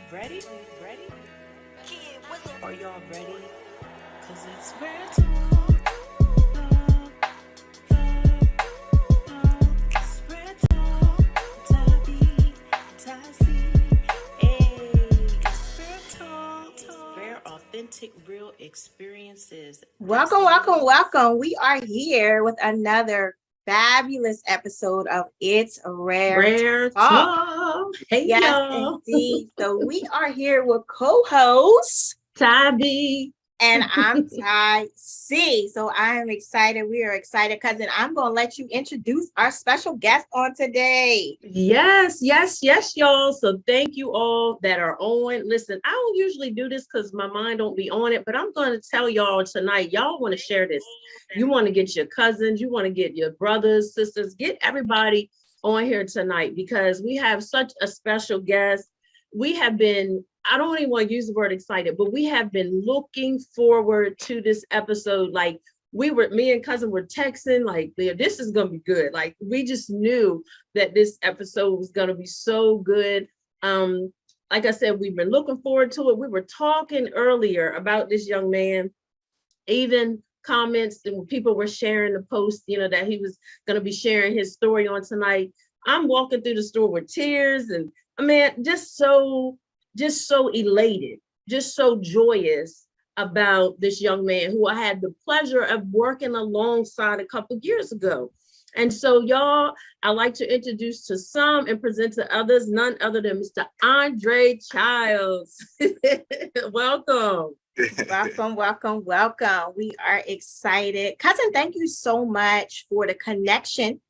Ready? Ready? Are y'all ready? Cause it's real talk. It's real talk. Tabby, Tassie. Hey, it's real talk. Rare, authentic, real experiences. Welcome, welcome, welcome. We are here with another fabulous episode of It's Rare Rare Talk. talk. Hey Yes, y'all. indeed. So we are here with co-host, Tabby. and I'm Ty C. So I am excited. We are excited, cousin. I'm going to let you introduce our special guest on today. Yes, y'all. So thank you all that are on. Listen, I don't usually do this because my mind don't be on it, but I'm going to tell y'all tonight. Y'all want to share this. You want to get your cousins, you want to get your brothers, sisters, get everybody on here tonight because we have such a special guest. We have been, I don't even want to use the word excited, but we have been looking forward to this episode. Like me and cousin were texting, like, this is going to be good. Like, we just knew that this episode was going to be so good. Like I said, we've been looking forward to it. We were talking earlier about this young man, even comments and people were sharing the post, that he was going to be sharing his story on tonight. I'm walking through the store with tears and I mean, just so elated, just so joyous about this young man who I had the pleasure of working alongside a couple of years ago. And so, y'all, I like to introduce to some and present to others, none other than Mr. Andre Childs. Welcome. Welcome, welcome, welcome. We are excited. Cousin, thank you so much for the connection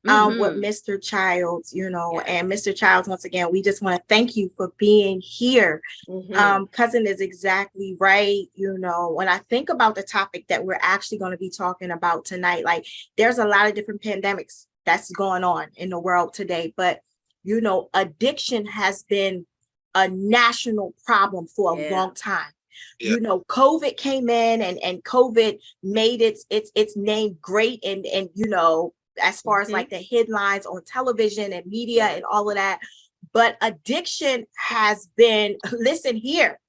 with Mr. Childs, and Mr. Childs, once again, we just want to thank you for being here. Cousin is exactly right. When I think about the topic that we're actually going to be talking about tonight, like there's a lot of different pandemics that's going on in the world today, but addiction has been a national problem for a long time. Yeah. COVID came in and COVID made its name great and as far as like the headlines on television and media and all of that. But addiction has been, listen here,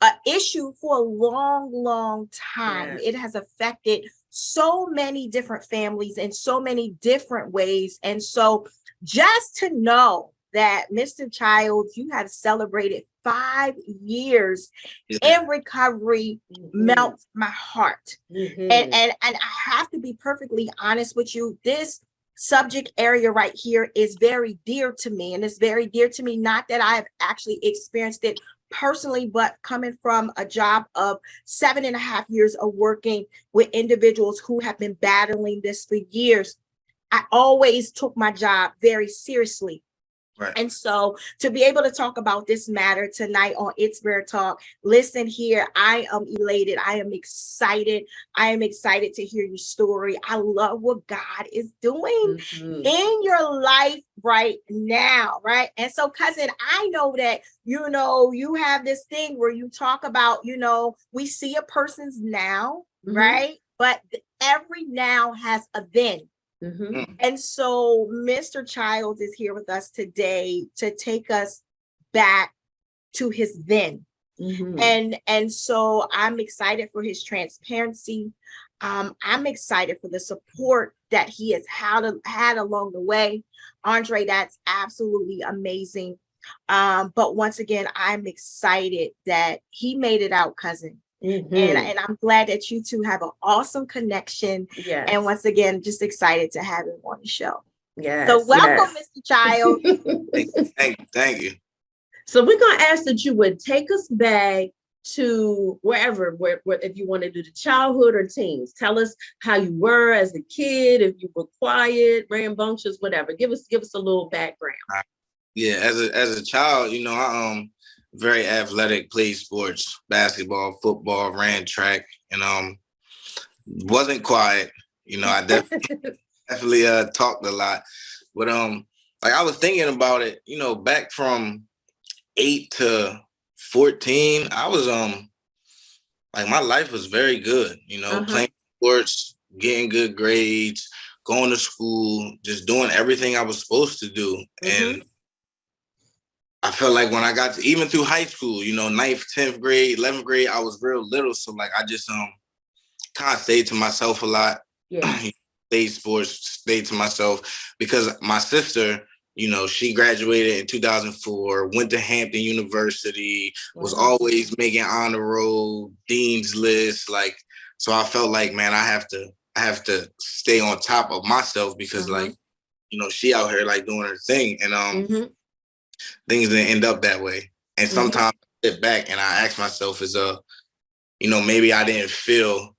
an issue for a long, long time. It has affected so many different families in so many different ways. And so just to know that Mr. Childs, you have celebrated 5 years in recovery melts my heart. And I have to be perfectly honest with you. This subject area right here is very dear to me. And it's very dear to me, not that I have actually experienced it personally, but coming from a job of 7.5 years of working with individuals who have been battling this for years. I always took my job very seriously. Right. And so to be able to talk about this matter tonight on It's Rare Talk, listen here, I am elated. I am excited. I am excited to hear your story. I love what God is doing in your life right now, right? And so, cousin, I know that, you have this thing where you talk about, we see a person's now, right? But every now has a then. And so Mr. Childs is here with us today to take us back to his then. And so I'm excited for his transparency. I'm excited for the support that he has had along the way. Andre, that's absolutely amazing. But once again, I'm excited that he made it out, cousin. And I'm glad that you two have an awesome connection. Yes. And once again, just excited to have him on the show. Yes. So welcome, Mr. Childs. Thank you. So we're going to ask that you would take us back to wherever, if you want to do the childhood or teens. Tell us how you were as a kid, if you were quiet, rambunctious, whatever. Give us a little background. Yeah, as a child, I very athletic, played sports, basketball, football, ran track, and wasn't quiet. I definitely talked a lot. But like I was thinking about it, back from 8 to 14, I was like my life was very good, playing sports, getting good grades, going to school, just doing everything I was supposed to do. And I felt like when I got to, even through high school, you know, 9th, 10th grade, 11th grade, I was real little. So like I just kind of stayed to myself a lot. Yeah. Played sports, stayed to myself because my sister, you know, she graduated in 2004, went to Hampton University, was always making honor roll, dean's list. Like, so I felt like, man, I have to stay on top of myself because like, you know, she out here like doing her thing, and things didn't end up that way. And sometimes I sit back and I ask myself, you know, maybe I didn't feel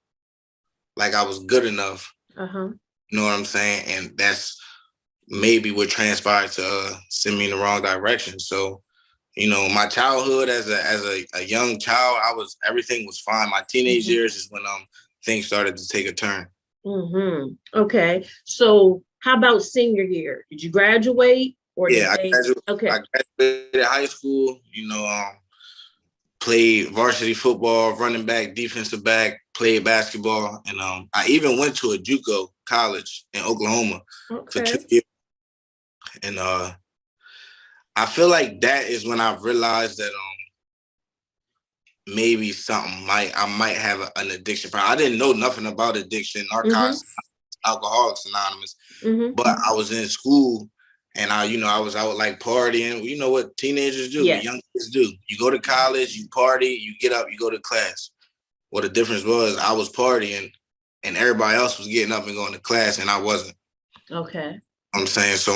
like I was good enough. You know what I'm saying? And that's maybe what transpired to send me in the wrong direction. So, you know, my childhood as a young child, everything was fine. My teenage years is when things started to take a turn. Okay. So how about senior year? Did you graduate or I graduated high school, you know, played varsity football, running back, defensive back, played basketball, and I even went to a JUCO college in Oklahoma for 2 years. And I feel like that is when I realized that maybe I might have an addiction problem. I didn't know nothing about addiction, narcotics, Alcoholics Anonymous, but I was in school and I was out like partying. You know what teenagers do, young kids do. You go to college, you party, you get up, you go to class. Well, the difference was I was partying and everybody else was getting up and going to class and I wasn't. Okay. I'm saying, so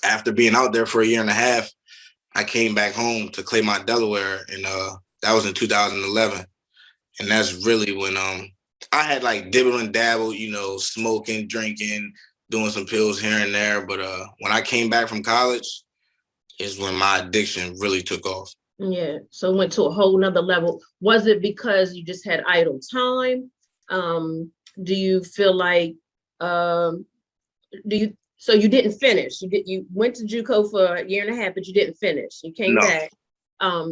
after being out there for a year and a half, I came back home to Claymont, Delaware, and that was in 2011. And that's really when I had like dibble and dabble, you know, smoking, drinking, doing some pills here and there. But when I came back from college is when my addiction really took off. Yeah. So it went to a whole nother level. Was it because you just had idle time? Do you feel like, so you didn't finish? You went to JUCO for a year and a half, but you didn't finish. You came back.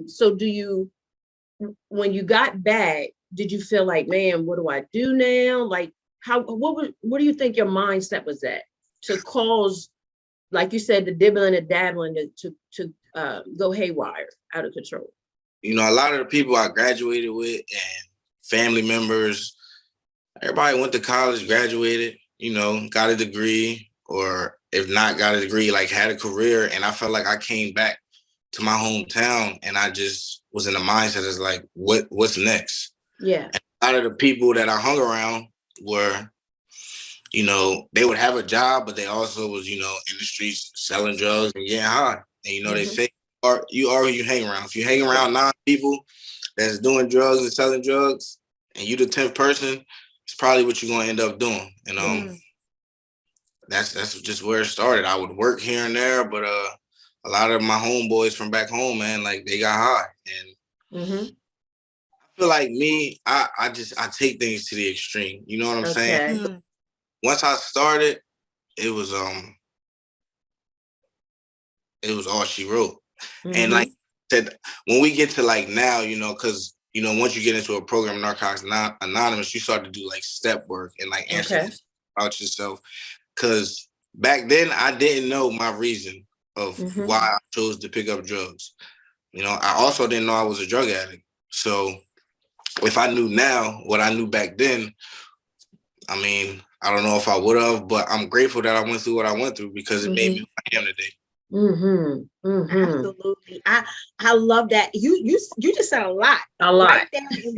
So when you got back, did you feel like, man, what do I do now? Like, what do you think your mindset was at to cause, like you said, the dibbling and dabbling to go haywire, out of control? You know, a lot of the people I graduated with and family members, everybody went to college, graduated, you know, got a degree, or if not got a degree, like had a career. And I felt like I came back to my hometown and I just was in the mindset as like, what's next? Yeah. And a lot of the people that I hung around were, you know, they would have a job, but they also was, you know, in the streets selling drugs and getting high. And, you know, they say, you are who you hang around. If you hang around 9 people that's doing drugs and selling drugs, and you the 10th person, it's probably what you're going to end up doing. And that's just where it started. I would work here and there, but a lot of my homeboys from back home, man, like they got high. And I feel like me, I take things to the extreme. You know what I'm saying? Once I started, it was all she wrote. And like I said, when we get to like now, you know, because you know, once you get into a program, Narcotics Anonymous, you start to do like step work and like answer about yourself. Because back then I didn't know my reason of why I chose to pick up drugs. You know, I also didn't know I was a drug addict. So if I knew now what I knew back then, I mean, I don't know if I would have, but I'm grateful that I went through what I went through because it made me who I am today. Absolutely. I love that. You just said a lot. Right there in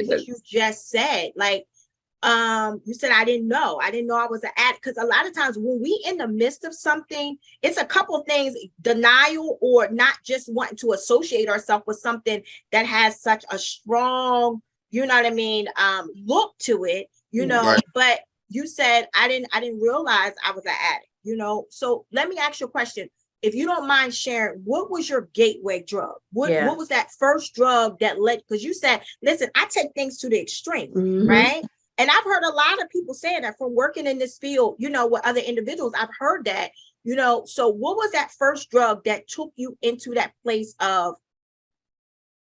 what you just said. Like, you said, I didn't know I was an addict. Because a lot of times when we in the midst of something, it's a couple of things: denial, or not just wanting to associate ourselves with something that has such a strong, you know what I mean, look to it, you know. But you said, I didn't realize I was an addict, you know. So let me ask you a question. If you don't mind sharing, what was your gateway drug? What was that first drug that led? Because you said, listen, I take things to the extreme, right? And I've heard a lot of people saying that from working in this field, you know, with other individuals. I've heard that, you know. So what was that first drug that took you into that place of,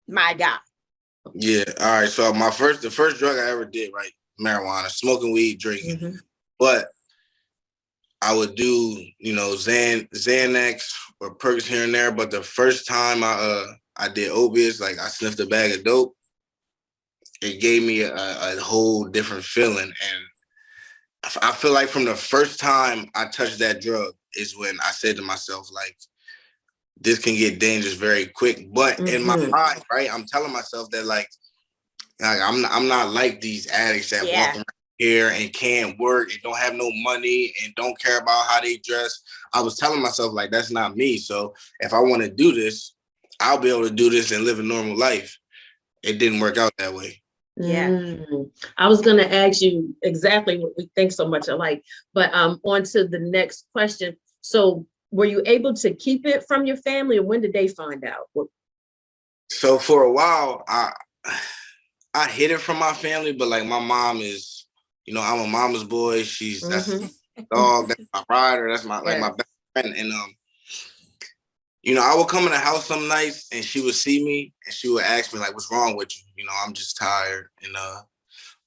my God? Yeah. All right. So the first drug I ever did, right? Marijuana, smoking weed, drinking. But I would do, Xanax or perks here and there. But the first time I did opiates, like I sniffed a bag of dope, it gave me a whole different feeling. And I feel like from the first time I touched that drug is when I said to myself, like, this can get dangerous very quick. But in my mind, right, I'm telling myself that like I'm not like these addicts that walk around here and can't work and don't have no money and don't care about how they dress. I was telling myself like that's not me. So if I want to do this, I'll be able to do this and live a normal life. It didn't work out that way. Yeah. I was going to ask you exactly what we think so much alike, but on to the next question. So were you able to keep it from your family, or when did they find out? So for a while, I hid it from my family, but like my mom is, I'm a mama's boy. That's my dog, that's my rider, that's my my best friend. And I would come in the house some nights and she would see me and she would ask me like, what's wrong with you? I'm just tired. And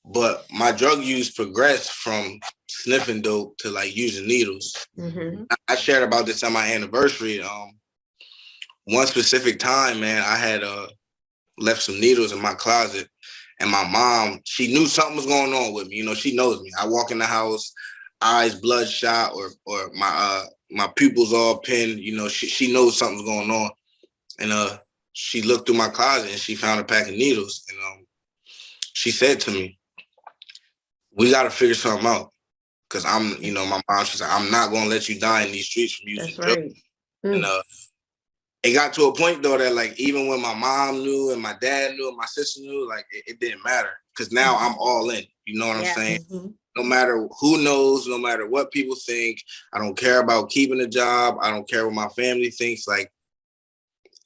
but my drug use progressed from sniffing dope to like using needles. I shared about this on my anniversary. One specific time, man, I had left some needles in my closet. And my mom, she knew something was going on with me. She knows me. I walk in the house, eyes bloodshot, or my pupils all pinned. She knows something's going on. And she looked through my closet and she found a pack of needles. And she said to me, "We got to figure something out." Because my mom, she's like, "I'm not going to let you die in these streets from using drugs." And it got to a point though that like even when my mom knew and my dad knew and my sister knew, like it didn't matter because now I'm all in. You know what I'm saying? No matter who knows, no matter what people think, I don't care about keeping a job. I don't care what my family thinks. Like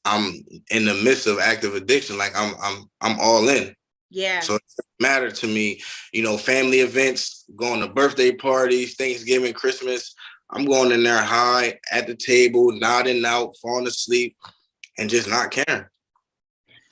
I'm in the midst of active addiction. Like I'm all in. Yeah. So it doesn't matter to me. Family events, going to birthday parties, Thanksgiving, Christmas. I'm going in there high at the table, nodding out, falling asleep, and just not caring.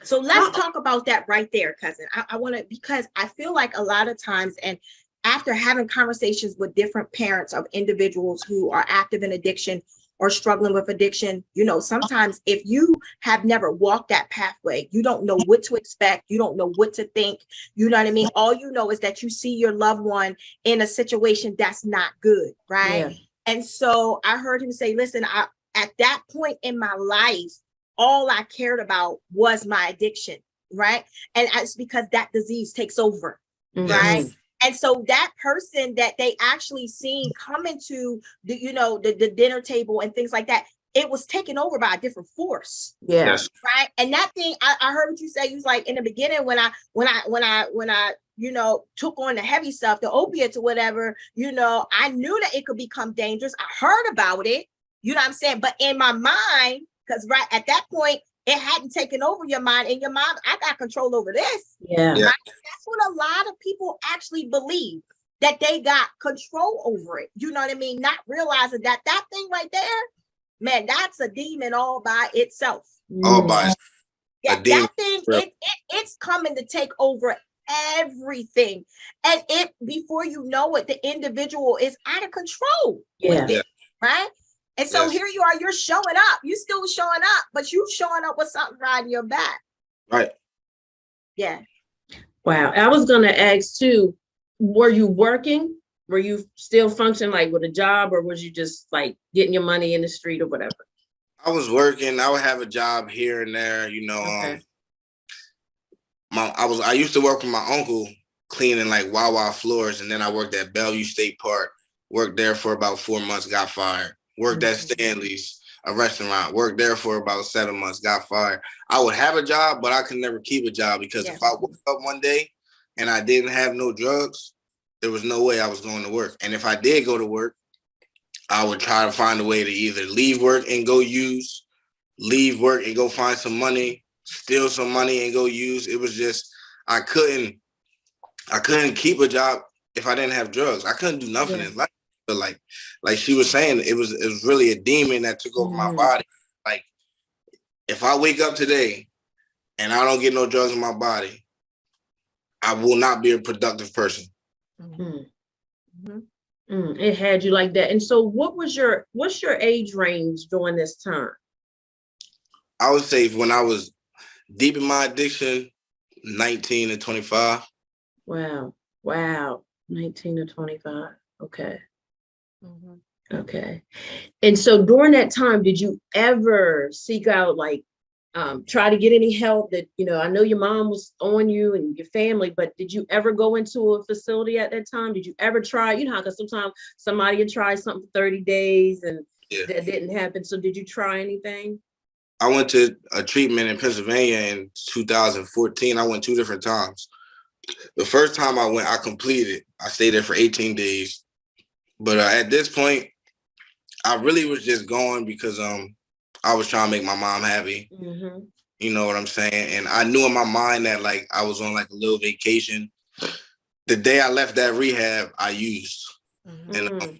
So let's talk about that right there, cousin. I want to, because I feel like a lot of times, and after having conversations with different parents of individuals who are active in addiction or struggling with addiction, sometimes if you have never walked that pathway, you don't know what to expect. You don't know what to think. You know what I mean? All you know is that you see your loved one in a situation that's not good, right? Yeah. And so I heard him say, listen, at that point in my life, all I cared about was my addiction, right? And it's because that disease takes over, right? And so that person that they actually seen come into the dinner table and things like that, it was taken over by a different force. Yeah. Yes. Right. And that thing, I heard what you say. You was like, in the beginning, when I took on the heavy stuff, the opiates or whatever, I knew that it could become dangerous. I heard about it, you know what I'm saying? But in my mind, because right at that point, it hadn't taken over your mind. In your mind, I got control over this. Yeah. Right? That's what a lot of people actually believe, that they got control over it. You know what I mean? Not realizing that thing right there, man, that's a demon all by itself. All by itself. Yeah, that thing, it's coming to take over everything. And before you know it, the individual is out of control with it, right? And so here you are, you're showing up. You still showing up, but you showing up with something riding your back. Right. Yeah. Wow. I was going to ask too, were you working? Were you still functioning like with a job, or was you just like getting your money in the street or whatever? I was working. I would have a job here and there, Okay. I used to work with my uncle cleaning like Wawa floors, and then I worked at Bellevue State Park. Worked there for about 4 months, got fired. Worked at Stanley's, a restaurant. Worked there for about 7 months, got fired. I would have a job, but I could never keep a job because if I woke up one day and I didn't have no drugs, there was no way I was going to work. And if I did go to work, I would try to find a way to either leave work and go use, leave work and go find some money, steal some money and go use. It was just, I couldn't keep a job if I didn't have drugs. I couldn't do nothing in life. But like she was saying, it was really a demon that took over my body. Like if I wake up today and I don't get no drugs in my body, I will not be a productive person. It had you like that. And so what's your age range during this time? I would say when I was deep in my addiction, 19 to 25. Wow. Wow. 19 to 25. Okay. Mhm. Okay. And so during that time, did you ever seek out like try to get any help that, I know your mom was on you and your family, but did you ever go into a facility at that time? Did you ever try, how, because sometimes somebody would try something for 30 days and that didn't happen. So did you try anything? I went to a treatment in Pennsylvania in 2014. I went 2 different times. The first time I went, I completed. I stayed there for 18 days. But at this point, I really was just going because I was trying to make my mom happy. Mm-hmm. You know what I'm saying? And I knew in my mind that like I was on like a little vacation. The day I left that rehab, I used. Mhm. And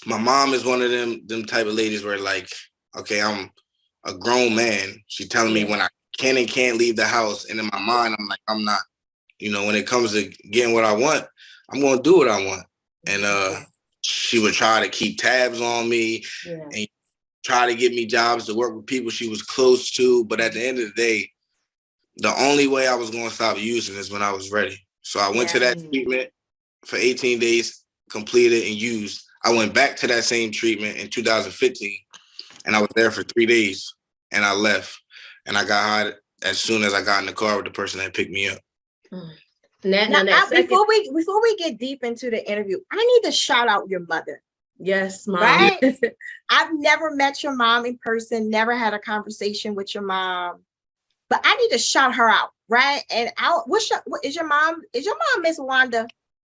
my mom is one of them type of ladies where like, okay, I'm a grown man. She telling me when I can and can't leave the house. And in my mind, I'm like, I'm not. When it comes to getting what I want, I'm going to do what I want. And she would try to keep tabs on me and try to get me jobs to work with people she was close to. But at the end of the day, the only way I was going to stop using is when I was ready. So I went to that treatment for 18 days, completed and used. I went back to that same treatment in 2015, and I was there for 3 days, and I left. And I got high as soon as I got in the car with the person that picked me up. Before we get deep into the interview, I need to shout out your mother. Yes, Mom. Right? I've never met your mom in person, never had a conversation with your mom, but I need to shout her out, right? And is your mom Miss Wanda?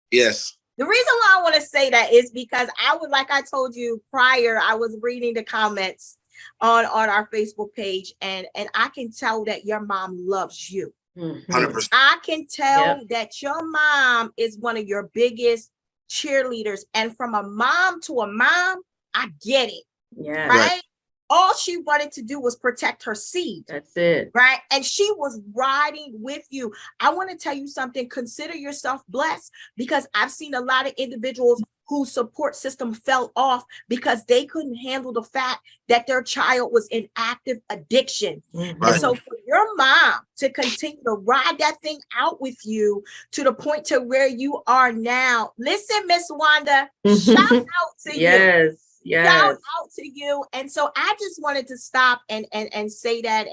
Yes. The reason why I want to say that is because like I told you prior, I was reading the comments on our Facebook page, and I can tell that your mom loves you. 100%. I can tell that your mom is one of your biggest cheerleaders. And from a mom to a mom, I get it. Yeah. Right? All she wanted to do was protect her seed. That's it. Right? And she was riding with you. I want to tell you something. Consider yourself blessed, because I've seen a lot of individuals whose support system fell off because they couldn't handle the fact that their child was in active addiction. Mm-hmm. And so for your mom to continue to ride that thing out with you to the point to where you are now, listen, Miss Wanda, shout out to you. Shout out to you. And so I just wanted to stop and say that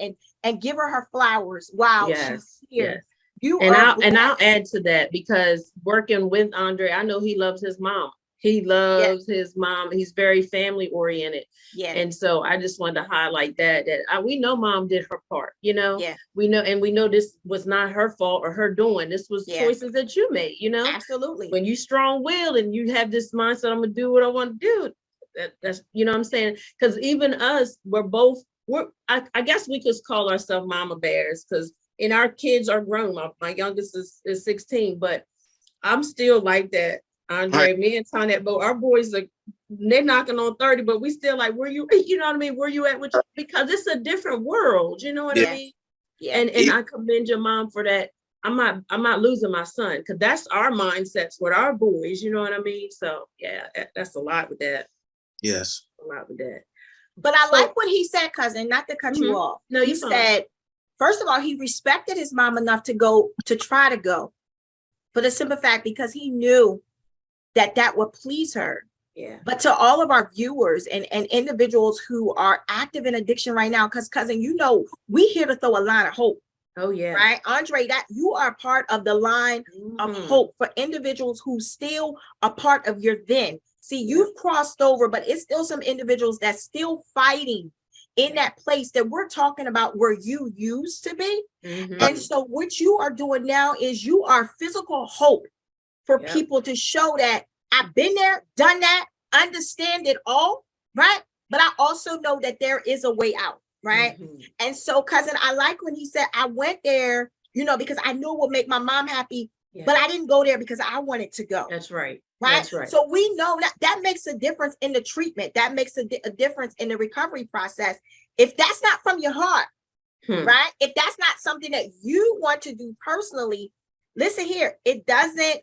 and give her flowers. Wow. She's here. I'll add to that, because working with Andre, I know he loves his mom. He loves his mom. He's very family oriented. Yeah. And so I just wanted to highlight that we know mom did her part, we know this was not her fault or her doing. This was choices that you made, Absolutely. When you strong-willed and you have this mindset, I'm going to do what I want to do. That's, what I'm saying? Because even us, I guess we could call ourselves mama bears, because our kids are grown. My youngest is 16, but I'm still like that. Andre, me and Tonette, our boys they're knocking on 30, but we still like, where you, you know what I mean? Where you at? Because it's a different world, you know what I mean? Yeah. And I commend your mom for that. I'm not losing my son, because that's our mindsets with our boys, you know what I mean? So yeah, that's a lot with that. Yes. A lot with that. But I like what he said, cousin, not to cut you off. No, he said, first of all, he respected his mom enough to try to go, for the simple fact because he knew that would please her. Yeah. But to all of our viewers and individuals who are active in addiction right now, because cousin, we here to throw a line of hope. Oh yeah. Right, Andre, that you are part of the line of hope for individuals who still are part of your then. See, you've crossed over, but it's still some individuals that's still fighting in that place that we're talking about where you used to be. And so what you are doing now is you are physical hope for people to show that I've been there, done that, understand it all, right? But I also know that there is a way out, right? And so, cousin, I like when he said, I went there, because I knew it would make my mom happy, but I didn't go there because I wanted to go. That's right. Right. That's right. So we know that makes a difference in the treatment. That makes a difference in the recovery process. If that's not from your heart, right? If that's not something that you want to do personally, listen here, it doesn't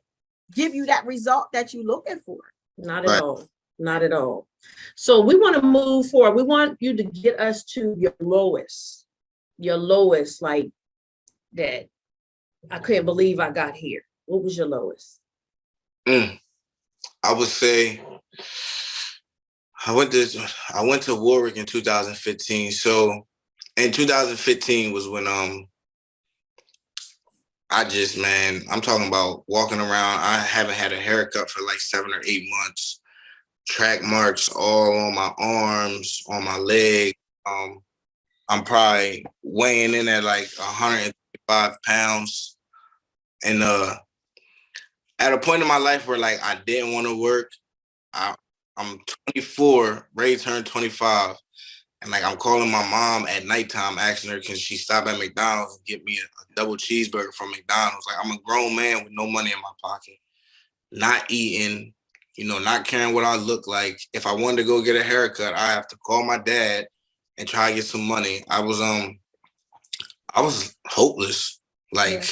give you that result that you're looking for. Not at all. Not at all. So we want to move forward. We want you to get us to your lowest, like that. I couldn't believe I got here. What was your lowest? I would say I went to Warwick in 2015. So in 2015 was when I'm talking about walking around. I haven't had a haircut for like 7 or 8 months. Track marks all on my arms, on my leg. I'm probably weighing in at like 105 pounds. And at a point in my life where like I didn't want to work, I'm 24, ready to turn 25. And like I'm calling my mom at nighttime, asking her, can she stop at McDonald's and get me a double cheeseburger from McDonald's? Like I'm a grown man with no money in my pocket, not eating, not caring what I look like. If I wanted to go get a haircut, I have to call my dad and try to get some money. I was hopeless. Like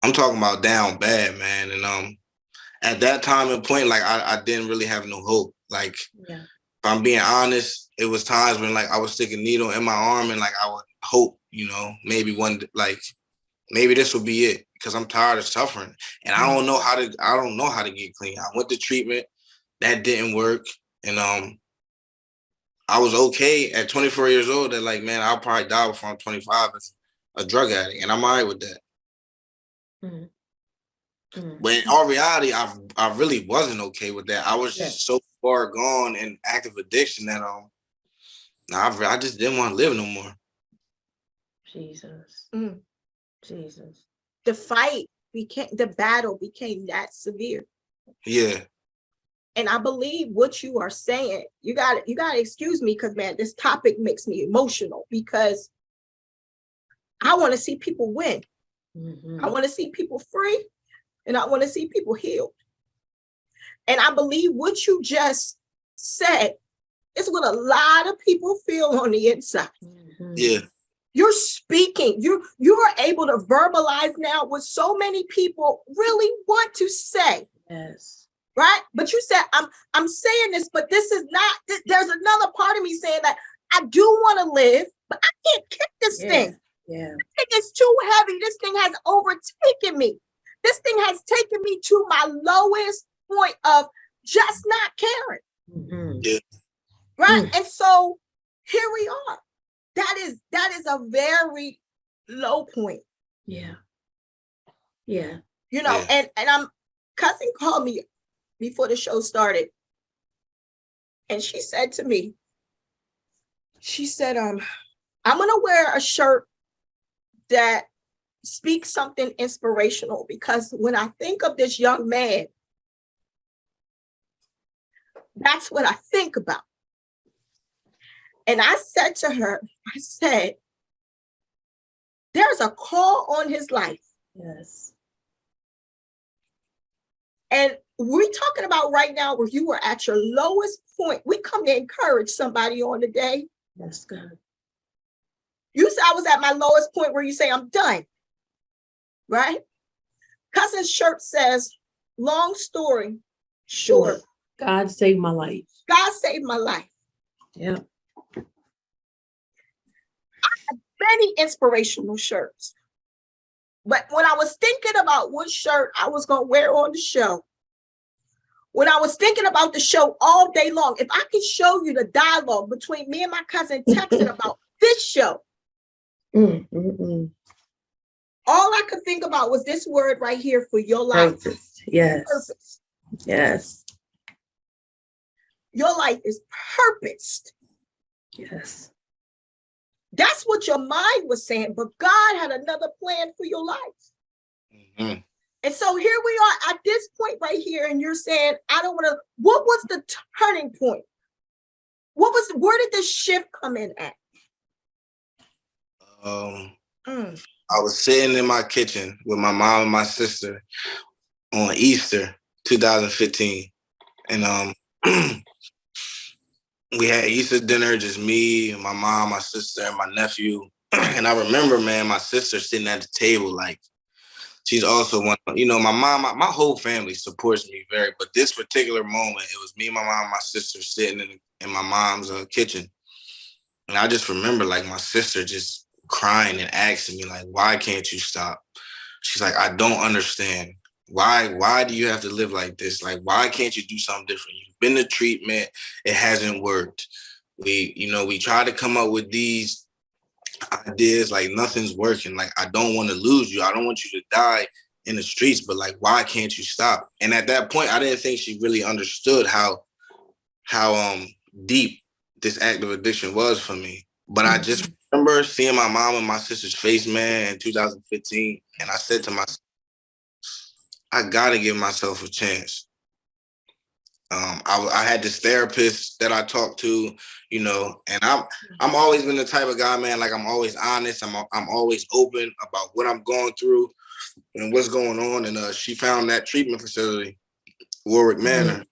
I'm talking about down bad, man. And at that time and point, like I didn't really have no hope. Like if I'm being honest, it was times when like I would stick a needle in my arm and like I would hope, maybe maybe this will be it, because I'm tired of suffering and I don't know how to get clean. I went to treatment, that didn't work, and I was okay at 24 years old. That like, man, I'll probably die before I'm 25 as a drug addict, and I'm all right with that. But in all reality, I really wasn't okay with that. I was just so far gone in active addiction that I just didn't want to live no more. Jesus. Jesus. The battle became that severe. Yeah. And I believe what you are saying, you gotta excuse me, because man, this topic makes me emotional, because I want to see people win. I want to see people free, and I want to see people healed. And I believe what you just said is what a lot of people feel on the inside. Yeah. You're speaking, you are able to verbalize now what so many people really want to say. Yes. Right? But you said, I'm saying this, but this is not, there's another part of me saying that I do want to live, but I can't kick this thing. Yeah. This thing is too heavy. This thing has overtaken me. This thing has taken me to my lowest point of just not caring. Yeah. Right? And so here we are. That is a very low point. Yeah. Yeah. And cousin called me before the show started. And she said to me, I'm going to wear a shirt that speaks something inspirational, because when I think of this young man, that's what I think about. And I said to her, there's a call on his life. Yes. And we're talking about right now where you were at your lowest point. We come to encourage somebody on the day. That's good. You said I was at my lowest point where you say I'm done. Right? Cousin's shirt says, long story short. God saved my life. God saved my life. Yeah. I have many inspirational shirts. But when I was thinking about what shirt I was going to wear on the show, when I was thinking about the show all day long, if I could show you the dialogue between me and my cousin texting about this show, all I could think about was this word right here for your life. Purpose. Yes. Purpose. Yes. Your life is purposed. Yes. That's what your mind was saying, but God had another plan for your life. And so here we are at this point right here, and you're saying, I don't want to. What was the turning point? Where did this shift come in at? I was sitting in my kitchen with my mom and my sister on Easter 2015. And we had Easter dinner, just me, my mom, my sister, and my nephew. And I remember, man, my sister sitting at the table, like she's also one. You know, my mom, my whole family supports me very. But this particular moment, it was me, my mom, and my sister sitting in my mom's kitchen, and I just remember like my sister just crying and asking me like, "Why can't you stop?" She's like, "I don't understand. Why do you have to live like this? Like, why can't you do something different? You've been to treatment, it hasn't worked. We try to come up with these ideas, like nothing's working. Like, I don't want to lose you. I don't want you to die in the streets, but like, why can't you stop?" And at that point, I didn't think she really understood how deep this active addiction was for me. But I just remember seeing my mom and my sister's face, man, in 2015, and I said to myself, I gotta give myself a chance. I had this therapist that I talked to, you know, and I'm always been the type of guy, man. Like, I'm always honest. I'm always open about what I'm going through and what's going on. And she found that treatment facility, Warwick Manor.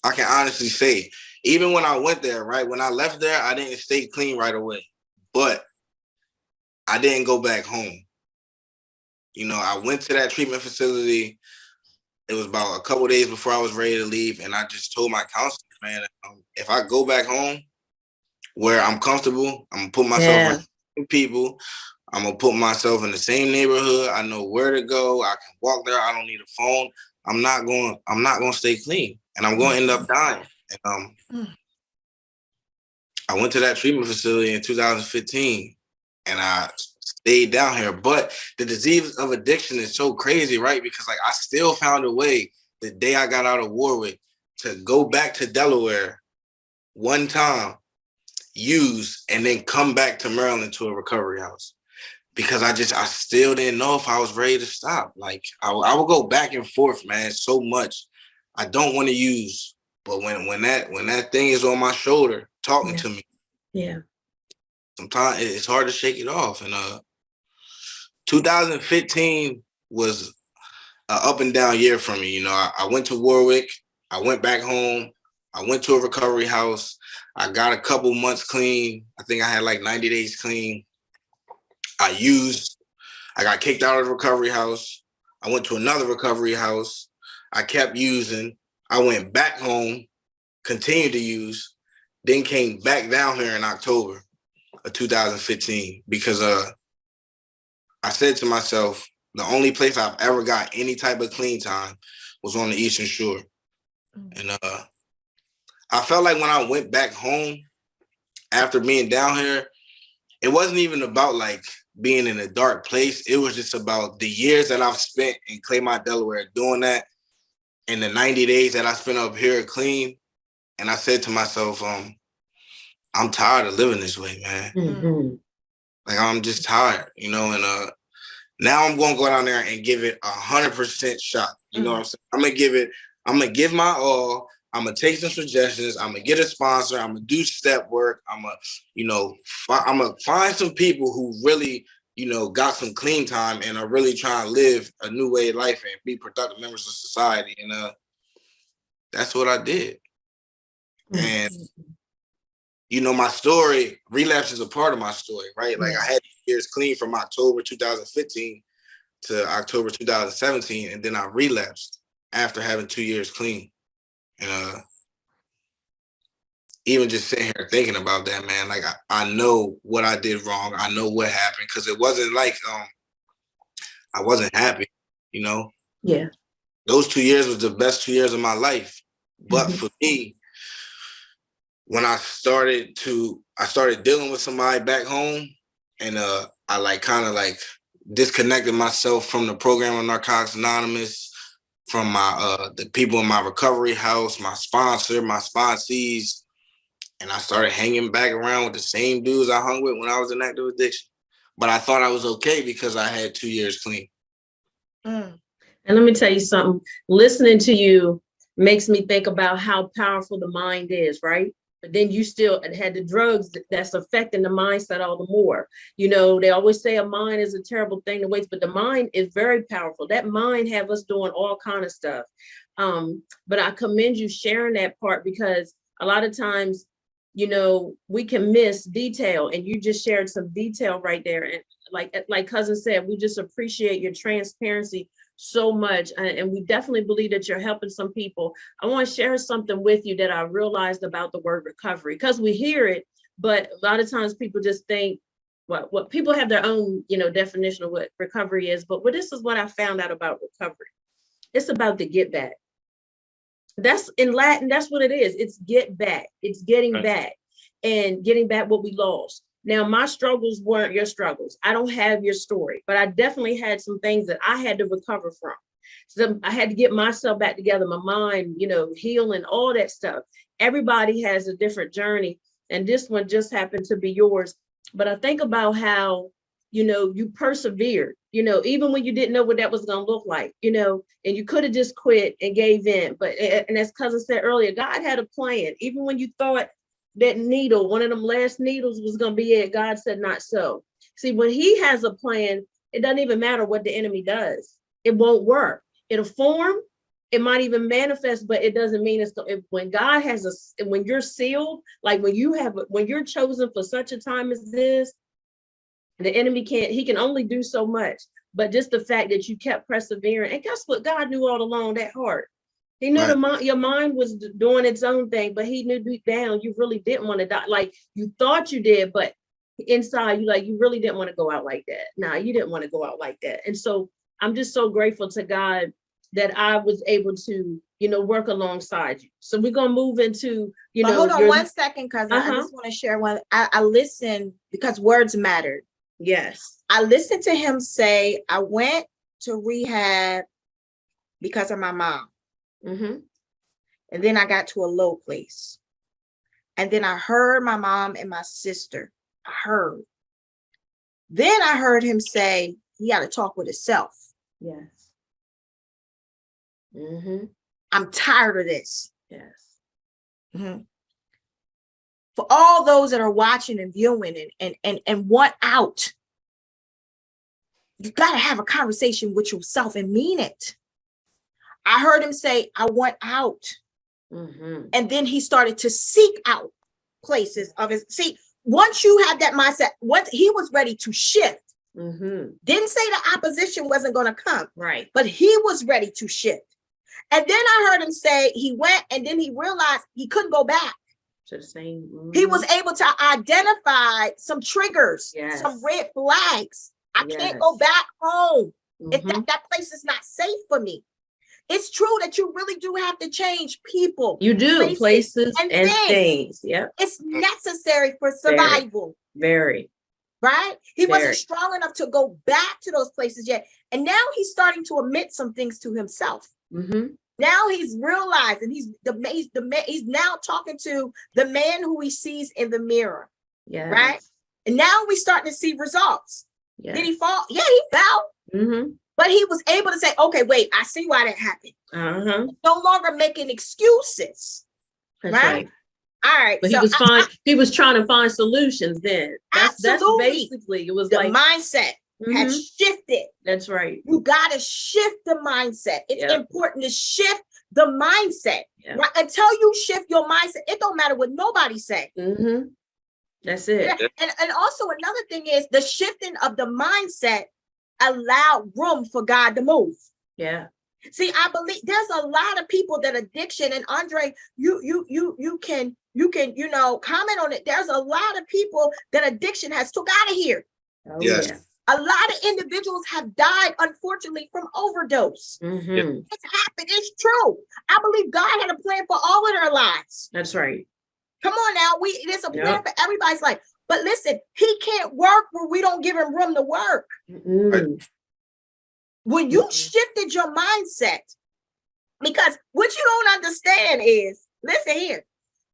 I can honestly say, even when I went there, right, when I left there, I didn't stay clean right away, but I didn't go back home. You know, I went to that treatment facility. It was about a couple of days before I was ready to leave. And I just told my counselor, man, if I go back home where I'm comfortable, I'm going to put myself with people. I'm going to put myself in the same neighborhood. I know where to go. I can walk there. I don't need a phone. I'm not going to stay clean, and I'm going to end up dying. And I went to that treatment facility in 2015, and I stayed down here. But the disease of addiction is so crazy, right? Because like I still found a way the day I got out of Warwick to go back to Delaware one time, use, and then come back to Maryland to a recovery house. Because I still didn't know if I was ready to stop. Like I would go back and forth, man, so much. I don't want to use, but when that thing is on my shoulder talking to me, sometimes it's hard to shake it off. And 2015 was an up and down year for me. You know, I went to Warwick, I went back home, I went to a recovery house, I got a couple months clean. I think I had like 90 days clean. I got kicked out of the recovery house. I went to another recovery house. I kept using. I went back home, continued to use, then came back down here in October of 2015 because I said to myself, the only place I've ever got any type of clean time was on the Eastern Shore. And I felt like when I went back home after being down here, it wasn't even about like being in a dark place. It was just about the years that I've spent in Claymont, Delaware doing that, and the 90 days that I spent up here clean. And I said to myself, I'm tired of living this way, man. Like, I'm just tired, you know, and now I'm going to go down there and give it 100% shot. You know what I'm saying? I'm going to give my all. I'm going to take some suggestions. I'm going to get a sponsor. I'm going to do step work. I'm going to find some people who really, you know, got some clean time and are really trying to live a new way of life and be productive members of society. And that's what I did. And, you know, my story, relapse is a part of my story, right? Like I had years clean from October 2015 to October 2017, and then I relapsed after having 2 years clean. And even just sitting here thinking about that, man, like I know what I did wrong. I know what happened, because it wasn't like I wasn't happy, you know? Yeah. Those 2 years was the best 2 years of my life. But for me, when I started dealing with somebody back home, and I like kind of like disconnected myself from the program of Narcotics Anonymous, from my the people in my recovery house, my sponsor, my sponsees, and I started hanging back around with the same dudes I hung with when I was in active addiction. But I thought I was okay because I had 2 years clean. And let me tell you something. Listening to you makes me think about how powerful the mind is, right? But then you still had the drugs that's affecting the mindset all the more. You know, they always say a mind is a terrible thing to waste, but the mind is very powerful. That mind have us doing all kind of stuff. But I commend you sharing that part, because a lot of times you know, we can miss detail, and you just shared some detail right there. And like cousin said, we just appreciate your transparency so much. And we definitely believe that you're helping some people. I want to share something with you that I realized about the word recovery, because we hear it, but a lot of times people just think what people have their own, you know, definition of what recovery is. But this is what I found out about recovery. It's about the get back. That's in Latin, that's what it is. It's get back. It's getting back and getting back what we lost. Now, my struggles weren't your struggles. I don't have your story, but I definitely had some things that I had to recover from. So I had to get myself back together, my mind, you know, healing, all that stuff. Everybody has a different journey, and this one just happened to be yours. But I think about how, you know, you persevered, you know, even when you didn't know what that was going to look like, you know, and you could have just quit and gave in. But, and as cousin said earlier, God had a plan. Even when you thought that needle, one of them last needles was going to be it, God said, not so. See, when he has a plan, it doesn't even matter what the enemy does. It won't work. It'll form. It might even manifest, but it doesn't mean it's when God has when you're sealed, like when you're chosen for such a time as this, the enemy he can only do so much. But just the fact that you kept persevering, and guess what? God knew all along that heart. He knew your mind was doing its own thing, but he knew deep down you really didn't want to die. Like you thought you did, but inside you really didn't want to go out like that. Nah, you didn't want to go out like that. And so I'm just so grateful to God that I was able to, you know, work alongside you. So we're gonna move into, you know. Hold on 1 second, cousin. I just want to share one. I listened because words mattered. Yes. I listened to him say, I went to rehab because of my mom. Mm-hmm. And then I got to a low place. And then I heard my mom and my sister. I heard. Then I heard him say he got to talk with himself. Yes. Mm-hmm. I'm tired of this. Yes. Mm-hmm. For all those that are watching and viewing and want out, you got to have a conversation with yourself and mean it. I heard him say, I want out. Mm-hmm. And then he started to seek out places of his. See, once you have that mindset, once he was ready to shift, didn't say the opposition wasn't going to come, right? But he was ready to shift. And then I heard him say he went, and then he realized he couldn't go back. To the same. He was able to identify some triggers, yes. some red flags. I can't go back home. If that place is not safe for me. It's true that you really do have to change people. You do, places and things. Yeah. It's necessary for survival. Very. Right? He wasn't strong enough to go back to those places yet. And now he's starting to admit some things to himself. Mm-hmm. Now he's realizing he's now talking to the man who he sees in the mirror. Yeah. Right? And now we're starting to see results. Yes. Did he fall? Yeah, he fell. Mm-hmm. But he was able to say, okay, wait, I see why that happened. No longer making excuses. That's right. All right. But so he was trying to find solutions then. That's basically, it was the like mindset has shifted. That's right. You got to shift the mindset. It's important to shift the mindset. Yep. Right? Until you shift your mindset, it don't matter what nobody say. Mm-hmm. That's it. And also another thing is the shifting of the mindset allowed room for God to move. Yeah. See, I believe there's a lot of people that addiction, and Andre, you can comment on it. There's a lot of people that addiction has took out of here. Oh, yes. Yeah. A lot of individuals have died, unfortunately, from overdose. Mm-hmm. It's happened. It's true. I believe God had a plan for all of their lives. That's right. Come on now. There's a plan for everybody's life. But listen, he can't work where we don't give him room to work. Mm-hmm. When you shifted your mindset, because what you don't understand is, listen here,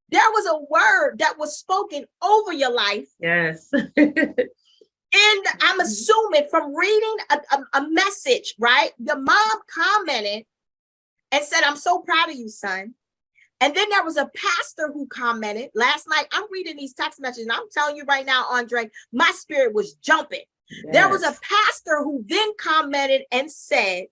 there was a word that was spoken over your life. Yes. And I'm assuming from reading a message, right? Your mom commented and said, I'm so proud of you, son. And then there was a pastor who commented last night. I'm reading these text messages, and I'm telling you right now, Andre, my spirit was jumping. Yes. There was a pastor who then commented and said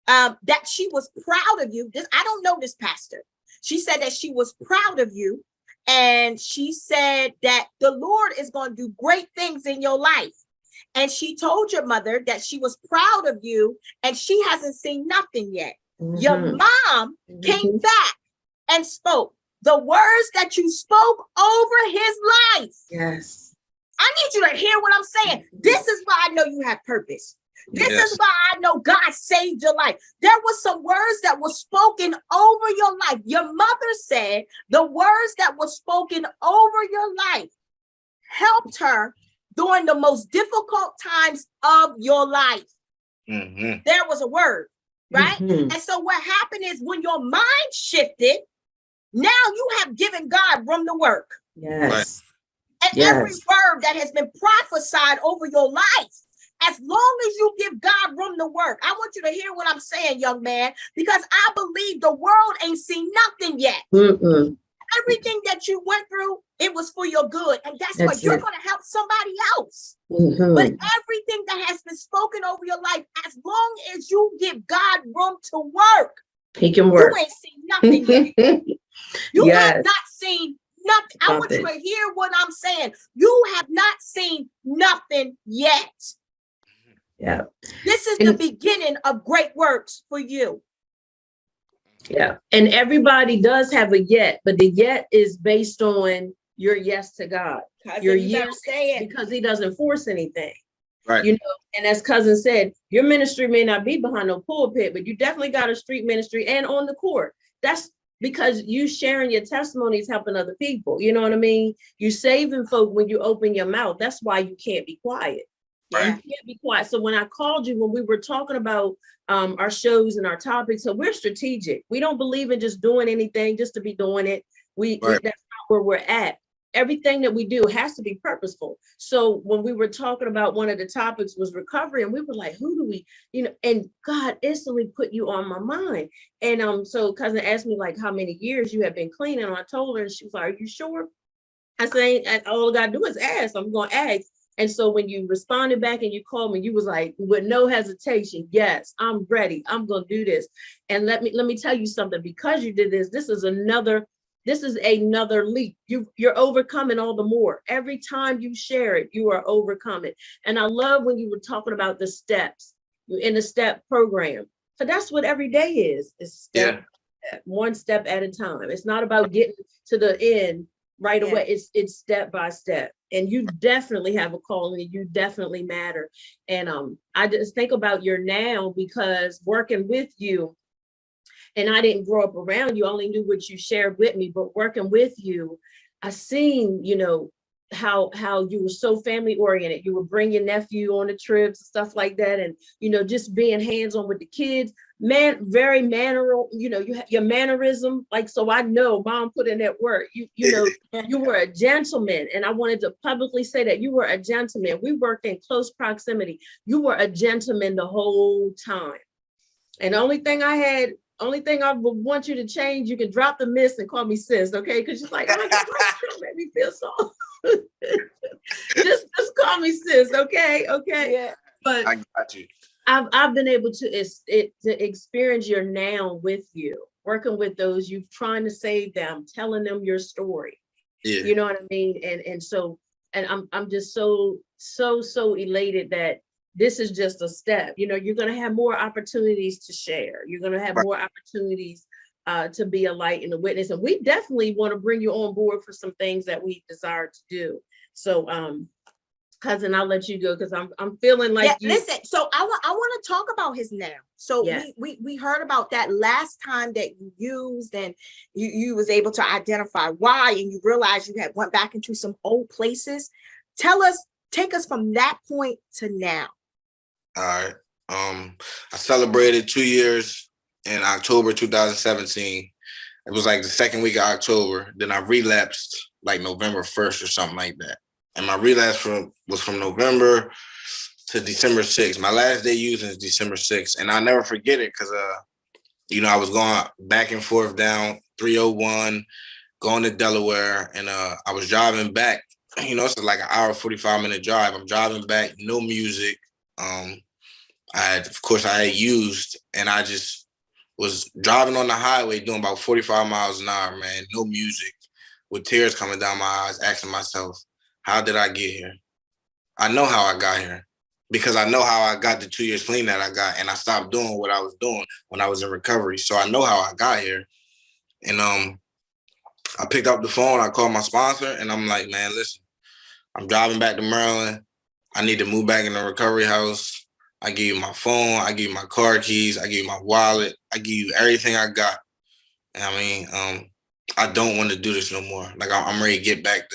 that she was proud of you. I don't know this pastor. She said that she was proud of you And she said that the Lord is going to do great things in your life. And she told your mother that she was proud of you and she hasn't seen nothing yet. Your mom came back and spoke the words that you spoke over his life. Yes. I need you to hear what I'm saying. This is why I know you have purpose. This is why I know God saved your life. There were some words that were spoken over your life. Your mother said the words that were spoken over your life helped her during the most difficult times of your life. There was a word, right? And so what happened is when your mind shifted, now you have given God room to work. Yes. And every word that has been prophesied over your life, as long as you give God room to work, I want you to hear what I'm saying, young man, because I believe the world ain't seen nothing yet. Everything that you went through, it was for your good. And that's what you're going to help somebody else. But everything that has been spoken over your life, as long as you give God room to work, he can work. You ain't seen nothing yet. You have not seen nothing. I want you to hear what I'm saying. You have not seen nothing yet. Yeah. This is the beginning of great works for you. Yeah. And everybody does have a yet, but the yet is based on your yes to God. Your yes, because he doesn't force anything. Right. You know, and as cousin said, your ministry may not be behind no pulpit, but you definitely got a street ministry and on the court. That's because you sharing your testimonies, helping other people. You know what I mean? You saving folk when you open your mouth. That's why you can't be quiet. Right. You can't be quiet. So when I called you, when we were talking about our shows and our topics, so we're strategic. We don't believe in just doing anything just to be doing it. That's not where we're at. Everything that we do has to be purposeful. So when we were talking about one of the topics was recovery, and we were like, who do we, you know, and God instantly put you on my mind. And so cousin asked me like how many years you have been clean. And I told her, and she was like, are you sure? I said, all I gotta do is ask. I'm gonna ask. And so when you responded back and you called me, you was like, with no hesitation, yes, I'm ready. I'm gonna do this. And let me tell you something, because you did this, this is another leap. You're overcoming all the more. Every time you share it, you are overcoming. And I love when you were talking about the steps in the step program. So that's what every day is. It's one step at a time. It's not about getting to the end right away. It's step by step. And you definitely have a calling, and you definitely matter. And I just think about your now, because working with you, and I didn't grow up around you, only knew what you shared with me, but working with you, I seen, you know, how you were so family oriented. You would bring your nephew on the trips and stuff like that. And, you know, just being hands-on with the kids, very manneral, you know, you have your mannerism. Like, so I know mom put in that work. You know, you were a gentleman. And I wanted to publicly say that you were a gentleman. We worked in close proximity. You were a gentleman the whole time. And the only thing I would want you to change, you can drop the miss and call me sis, okay? Because she's like, oh, don't make me feel so. just call me sis, okay? Okay. Yeah. But I got you. I've been able to experience your now with you, working with those, you trying to save them, telling them your story. Yeah. You know what I mean? And so I'm just so elated that this is just a step. You know, you're going to have more opportunities to share. You're going to have more opportunities to be a light and a witness. And we definitely want to bring you on board for some things that we desire to do. So, cousin, I'll let you go, because I'm feeling like listen, so I want to talk about his now. So we heard about that last time that you used, and you was able to identify why, and you realized you had went back into some old places. Take us from that point to now. All right. I celebrated 2 years in October 2017. It was like the second week of October. Then I relapsed like November 1st or something like that. And my relapse was from November to December 6th. My last day using is December 6th. And I'll never forget it because, you know, I was going back and forth down 301, going to Delaware. And I was driving back. You know, it's like an hour, 45-minute drive. I'm driving back, no music. I had used, and I just was driving on the highway doing about 45 miles an hour, man, no music. with tears coming down my eyes, asking myself, how did I get here? I know how I got here because I know how I got the 2 years clean that I got, and I stopped doing what I was doing when I was in recovery. So I know how I got here. And I picked up the phone, I called my sponsor, and I'm like, man, listen, I'm driving back to Maryland. I need to move back in the recovery house. I give you my phone, I give you my car keys, I give you my wallet, I give you everything I got. And I mean, I don't want to do this no more. Like I'm ready to get back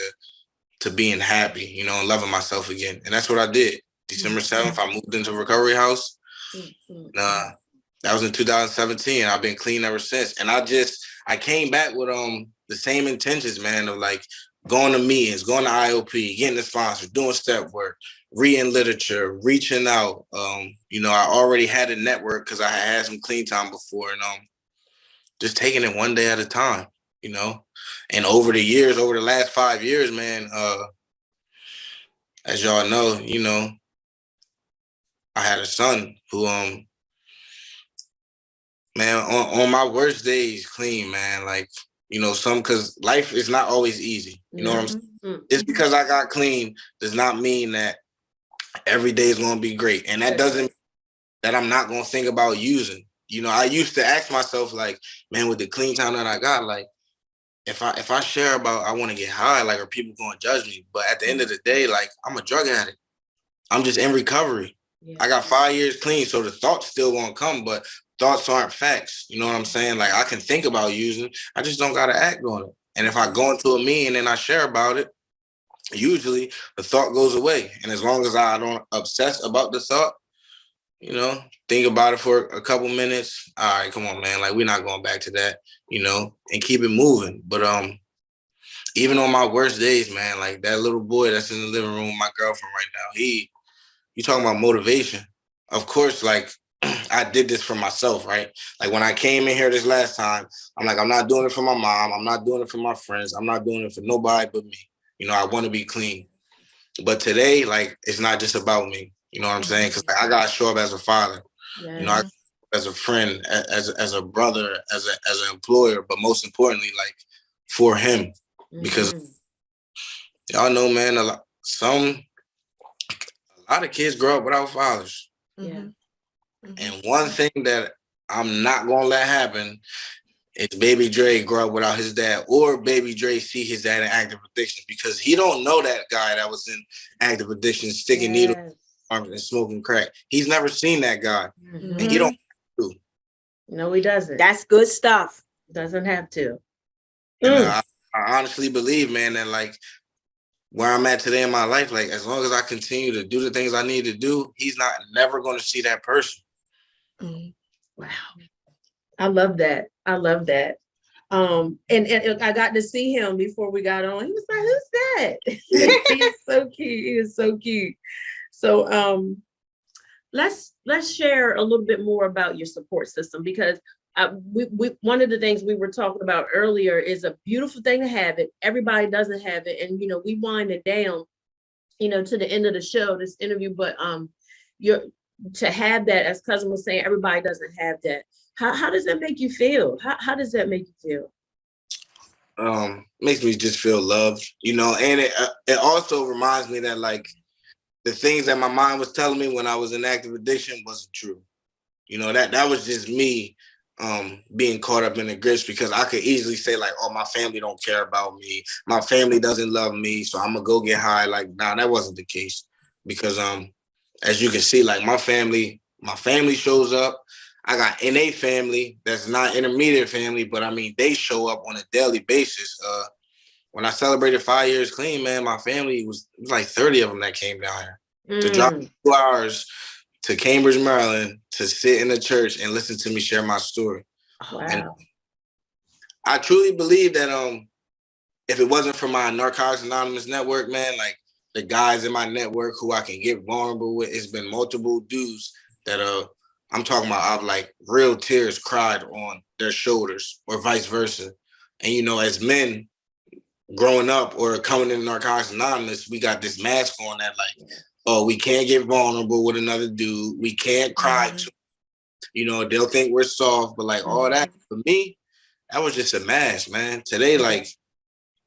to being happy, you know, and loving myself again. And that's what I did. December 7th, I moved into recovery house. That was in 2017. I've been clean ever since. And I came back with the same intentions, man, of like going to meetings, going to IOP, getting a sponsor, doing step work, reading literature, reaching out. You know, I already had a network because I had some clean time before, and just taking it one day at a time, you know. And over the years, over the last 5 years, man, as y'all know, you know, I had a son who, man, on my worst days, clean, man, like, you know, because life is not always easy. You know what I'm saying? Just because I got clean does not mean that every day is going to be great. And that doesn't mean that I'm not going to think about using. You know, I used to ask myself, like, man, with the clean time that I got, like, if I share about I want to get high, like, are people going to judge me? But at the end of the day, like, I'm a drug addict. I'm just in recovery. Yeah. I got 5 years clean, so the thoughts still won't come, but thoughts aren't facts. You know what I'm saying? Like, I can think about using, I just don't got to act on it. And if I go into a meeting and I share about it, usually the thought goes away. And as long as I don't obsess about the thought, you know, think about it for a couple minutes. All right, come on, man. Like, we're not going back to that, you know, and keep it moving. But even on my worst days, man, like that little boy that's in the living room with my girlfriend right now, you talking about motivation. Of course, like, I did this for myself, right? Like, when I came in here this last time, I'm like, I'm not doing it for my mom. I'm not doing it for my friends. I'm not doing it for nobody but me. You know, I want to be clean. But today, like, it's not just about me. You know what I'm saying? Because like, I got to show up as a father, you know, as a friend, as a brother, as an employer, but most importantly, like, for him. Because y'all know, man, a lot of kids grow up without fathers. Yeah. And one thing that I'm not going to let happen is Baby Dre grow up without his dad, or Baby Dre see his dad in active addiction, because he don't know that guy that was in active addiction, sticking needles and smoking crack. He's never seen that guy. And he don't have to. No, he doesn't. That's good stuff. Doesn't have to. And I honestly believe, man, that like where I'm at today in my life, like, as long as I continue to do the things I need to do, he's never going to see that person. Wow. I love that. I love that. And I got to see him before we got on. He was like, who's that? He's so cute. He is so cute. So let's share a little bit more about your support system, because we one of the things we were talking about earlier is a beautiful thing to have it. Everybody doesn't have it. And, you know, we wind it down, you know, to the end of the show, this interview, but to have that, as Cousin was saying, everybody doesn't have that. How does that make you feel? How does that make you feel? Makes me just feel loved, you know, and it also reminds me that, like, the things that my mind was telling me when I was in active addiction wasn't true. You know, that was just me being caught up in the grips, because I could easily say, like, oh, my family don't care about me. My family doesn't love me, so I'm gonna go get high. Like, nah, that wasn't the case, because as you can see, like, my family shows up. I got NA family that's not intermediate family, but I mean, they show up on a daily basis. When I celebrated 5 years clean, man, my family it was like 30 of them that came down here to drive 2 hours to Cambridge, Maryland, to sit in the church and listen to me share my story. Wow. And I truly believe that if it wasn't for my Narcotics Anonymous network, man, like, the guys in my network who I can get vulnerable with, it's been multiple dudes that I'm talking about, I've like real tears cried on their shoulders, or vice versa. And, you know, as men growing up or coming in Narcotics Anonymous, we got this mask on that, like, oh, we can't get vulnerable with another dude. We can't cry to, you know, they'll think we're soft, but like all that, for me, that was just a mask, man. Today, like,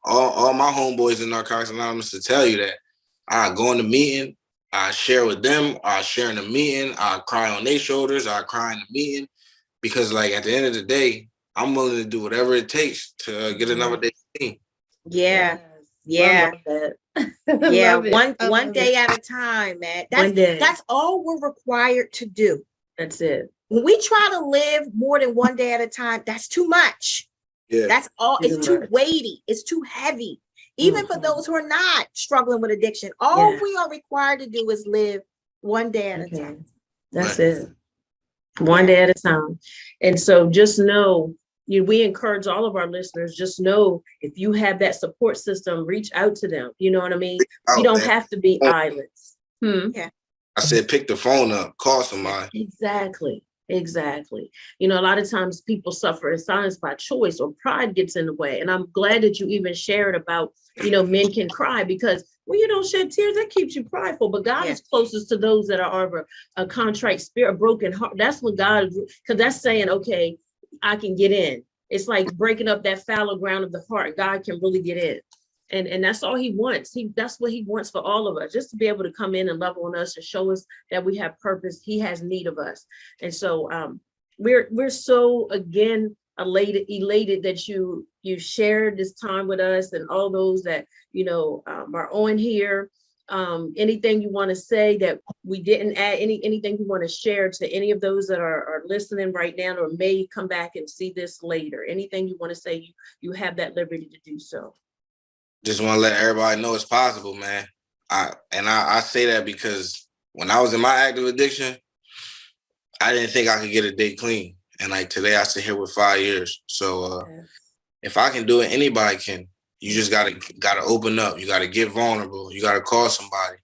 all my homeboys in Narcotics Anonymous to tell you that I go in the meeting, I share with them, I share in the meeting, I cry on their shoulders, I cry in the meeting, because like at the end of the day, I'm willing to do whatever it takes to get another day clean. Yeah. Yeah. Yeah. One day at a time, man. That's all we're required to do. That's it. When we try to live more than one day at a time, that's too much. Yeah. That's all. It's too weighty. It's too heavy. Even for those who are not struggling with addiction, all we are required to do is live one day at a time. That's it. One day at a time. And so just know, we encourage all of our listeners, just know if you have that support system, reach out to them. You know what I mean? You don't have to be islands. Yeah. I said, pick the phone up, call somebody. Exactly. You know, a lot of times people suffer in silence by choice, or pride gets in the way. And I'm glad that you even shared about, men can cry, because when you don't shed tears, that keeps you prideful. But God is closest to those that are of a contrite spirit, a broken heart. That's what God, because that's saying, okay, I can get in. It's like breaking up that fallow ground of the heart. God can really get in. And that's all he wants. That's what he wants for all of us, just to be able to come in and love on us and show us that we have purpose. He has need of us. And so we're so, again, elated that you shared this time with us, and all those that, are on here. Anything you want to say that we didn't add, anything you want to share to any of those that are listening right now, or may come back and see this later? Anything you want to say, you have that liberty to do so. Just want to let everybody know it's possible, man. I say that because when I was in my active addiction, I didn't think I could get a day clean. And like today, I sit here with 5 years. So if I can do it, anybody can. You just gotta open up. You gotta get vulnerable. You gotta call somebody.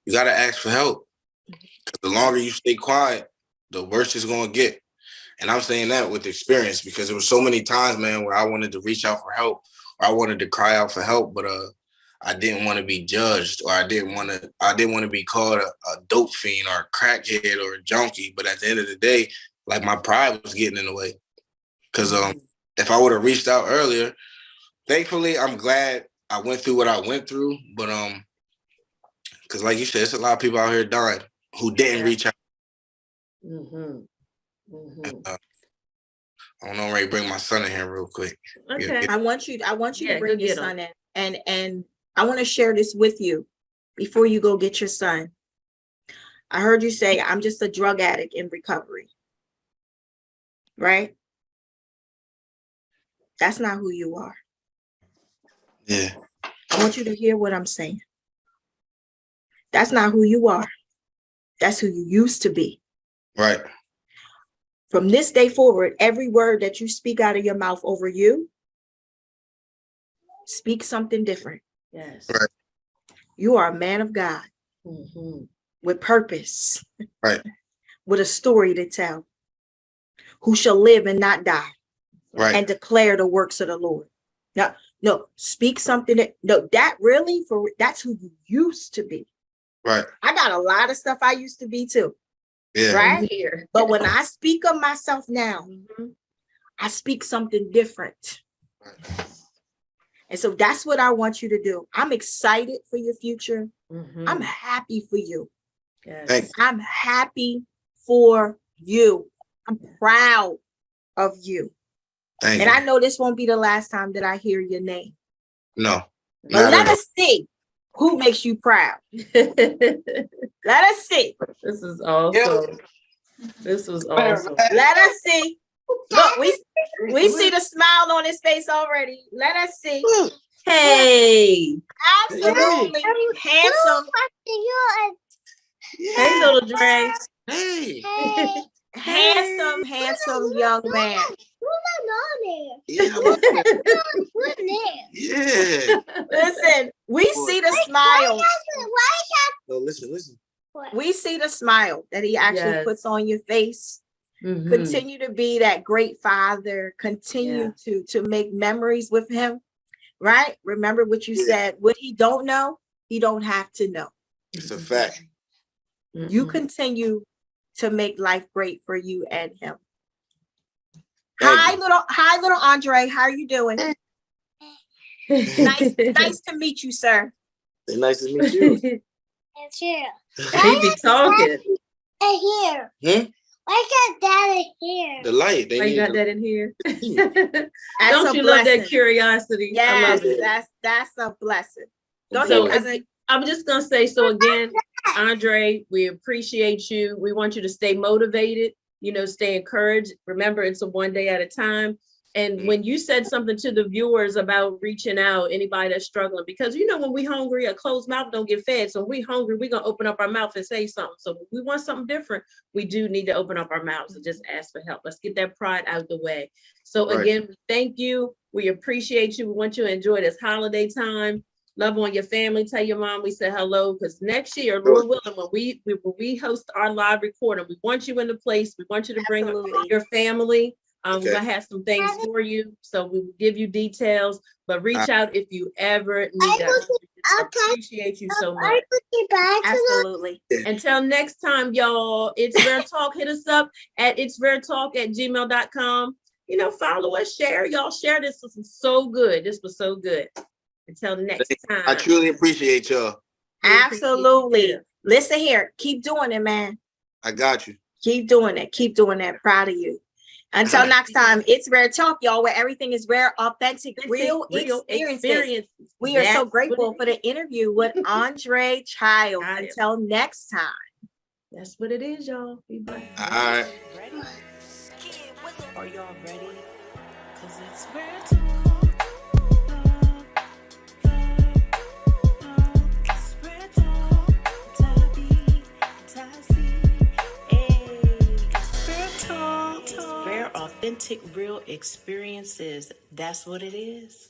You gotta ask for help. Because the longer you stay quiet, the worse it's gonna get. And I'm saying that with experience, because there were so many times, man, where I wanted to reach out for help, or I wanted to cry out for help, but I didn't want to be judged, or I didn't want to be called a dope fiend or a crackhead or a junkie. But at the end of the day, like, my pride was getting in the way. Because if I would have reached out earlier, thankfully, I'm glad I went through what I went through. But because like you said, there's a lot of people out here dying who didn't reach out. I don't know, I'm ready to bring my son in here real quick. Okay. I want you to bring your son in. And I want to share this with you before you go get your son. I heard you say, I'm just a drug addict in recovery. Right? That's not who you are. Yeah. I want you to hear what I'm saying. That's not who you are. That's who you used to be. Right. From this day forward, every word that you speak out of your mouth over you, speak something different. Yes. Right. You are a man of God with purpose. Right. With a story to tell, who shall live and not die. Right. And declare the works of the Lord. Now, no, speak something that's who you used to be. Right. I got a lot of stuff I used to be too. Yeah. Right. But when I speak of myself now, I speak something different. Right. And so that's what I want you to do. I'm excited for your future. I'm happy for you. Yes. I'm happy for you. I'm proud of you. Thank you. you. I know this won't be the last time that I hear your name. No. But let us see who makes you proud. Let us see. This is awesome. This was awesome. Let us see. Look, we see the smile on his face already. Let us see. Hey. Absolutely handsome. Hey, little Dre. Hey. Handsome young man. Yeah. Yeah. Listen, we see the smile. No, listen. We see the smile that he actually puts on your face. Continue to be that great father. Continue to make memories with him. Right? Remember what you said. What he don't know, he don't have to know. It's a fact. You continue to make life great for you and him. Hi, little Andre. How are you doing? Nice to meet you, sir. Nice to meet you. It's here. He be talking. Here. Hmm? Why got that in here? The light. They Why you need got the- that in here? That's Don't a you love that blessing. curiosity? I Yes, love it. that's a blessing. Go So, ahead, cousin. I'm just gonna say, so again, Andre, we appreciate you. We want you to stay motivated, stay encouraged. Remember, it's a one day at a time. And when you said something to the viewers about reaching out, anybody that's struggling, because when we hungry, a closed mouth don't get fed. So when we hungry, we're gonna open up our mouth and say something. So if we want something different, we do need to open up our mouths and just ask for help. Let's get that pride out of the way. So Right. again, thank you. We appreciate you. We want you to enjoy this holiday time. Love on your family. Tell your mom we said hello, because next year, Lord willing, when we host our live recording, we want you in the place. We want you to bring Absolutely. your family. We're Okay. gonna have some things for you, so we will give you details. But reach out if you ever need us. We appreciate you so much. Absolutely. Until next time, y'all. It's Rare Talk. Hit us up at itsraretalk@gmail.com. Follow us, share. Y'all share this. This was so good. This was so good. Until next time. I truly appreciate y'all. Absolutely. Listen here. Keep doing it, man. I got you. Keep doing it. Keep doing that. Proud of you. Until next time, it's Rare Talk, y'all, where everything is rare, authentic, real experiences. We are so grateful for the interview with Andre Childs. Until next time. That's what it is, y'all. Be blessed. All right. Ready? Are y'all ready? Cause it's Rare Talk. It's Rare Talk. Tabby, Tassie. Hey, it's Rare Talk. Rare, authentic, real experiences. That's what it is.